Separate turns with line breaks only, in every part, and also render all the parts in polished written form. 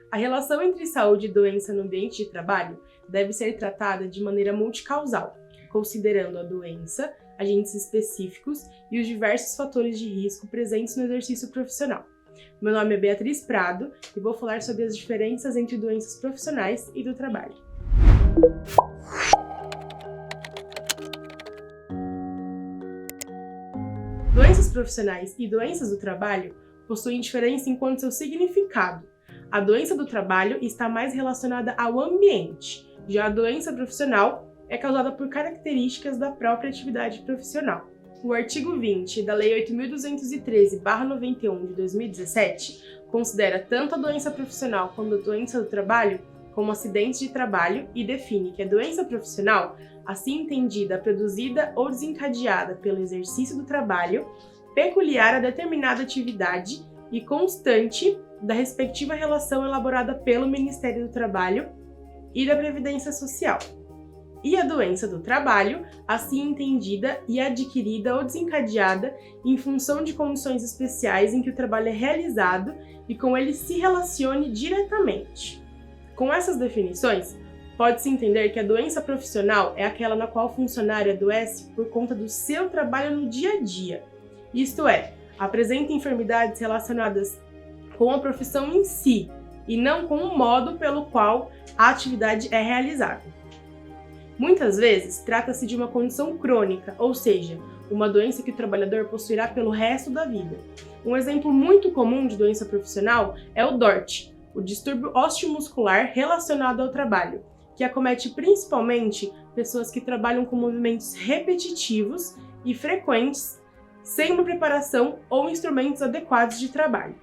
A relação entre saúde e doença no ambiente de trabalho deve ser tratada de maneira multicausal, considerando a doença, agentes específicos e os diversos fatores de risco presentes no exercício profissional. Meu nome é Beatriz Prado e vou falar sobre as diferenças entre doenças profissionais e do trabalho. Doenças profissionais e doenças do trabalho possuem diferença enquanto seu significado. A doença do trabalho está mais relacionada ao ambiente, já a doença profissional é causada por características da própria atividade profissional. O artigo 20 da Lei 8.213/91 de 2017 considera tanto a doença profissional quanto a doença do trabalho como acidentes de trabalho e define que a doença profissional, assim entendida, produzida ou desencadeada pelo exercício do trabalho, peculiar a determinada atividade e constante da respectiva relação elaborada pelo Ministério do Trabalho e da Previdência Social. E a doença do trabalho, assim entendida e adquirida ou desencadeada em função de condições especiais em que o trabalho é realizado e com ele se relacione diretamente. Com essas definições, pode-se entender que a doença profissional é aquela na qual o funcionário adoece por conta do seu trabalho no dia a dia, isto é, apresenta enfermidades relacionadas com a profissão em si e não com o modo pelo qual a atividade é realizada. Muitas vezes, trata-se de uma condição crônica, ou seja, uma doença que o trabalhador possuirá pelo resto da vida. Um exemplo muito comum de doença profissional é o DORT, o distúrbio osteomuscular relacionado ao trabalho, que acomete principalmente pessoas que trabalham com movimentos repetitivos e frequentes, sem uma preparação ou instrumentos adequados de trabalho.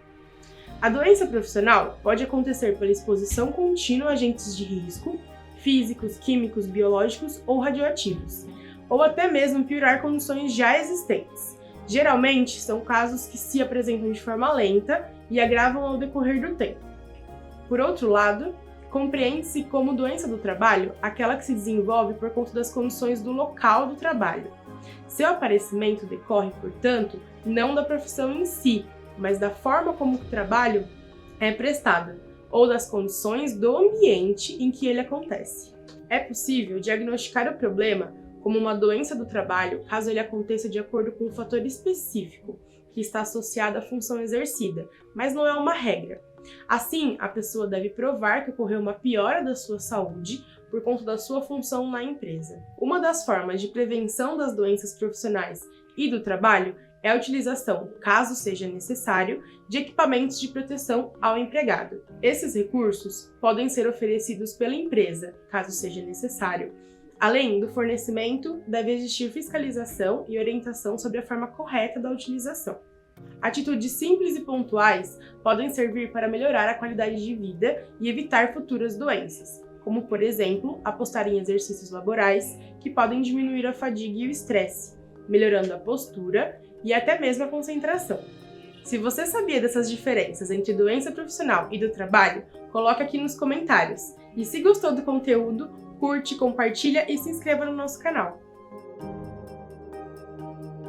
A doença profissional pode acontecer pela exposição contínua a agentes de risco, físicos, químicos, biológicos ou radioativos, ou até mesmo piorar condições já existentes. Geralmente, são casos que se apresentam de forma lenta e agravam ao decorrer do tempo. Por outro lado, compreende-se como doença do trabalho aquela que se desenvolve por conta das condições do local do trabalho. Seu aparecimento decorre, portanto, não da profissão em si, mas da forma como o trabalho é prestado, ou das condições do ambiente em que ele acontece. É possível diagnosticar o problema como uma doença do trabalho caso ele aconteça de acordo com um fator específico, que está associado à função exercida, mas não é uma regra. Assim, a pessoa deve provar que ocorreu uma piora da sua saúde por conta da sua função na empresa. Uma das formas de prevenção das doenças profissionais e do trabalho é a utilização, caso seja necessário, de equipamentos de proteção ao empregado. Esses recursos podem ser oferecidos pela empresa, caso seja necessário. Além do fornecimento, deve existir fiscalização e orientação sobre a forma correta da utilização. Atitudes simples e pontuais podem servir para melhorar a qualidade de vida e evitar futuras doenças, como, por exemplo, apostar em exercícios laborais que podem diminuir a fadiga e o estresse, melhorando a postura e até mesmo a concentração. Se você sabia dessas diferenças entre doença profissional e do trabalho, coloque aqui nos comentários. E se gostou do conteúdo, curte, compartilha e se inscreva no nosso canal.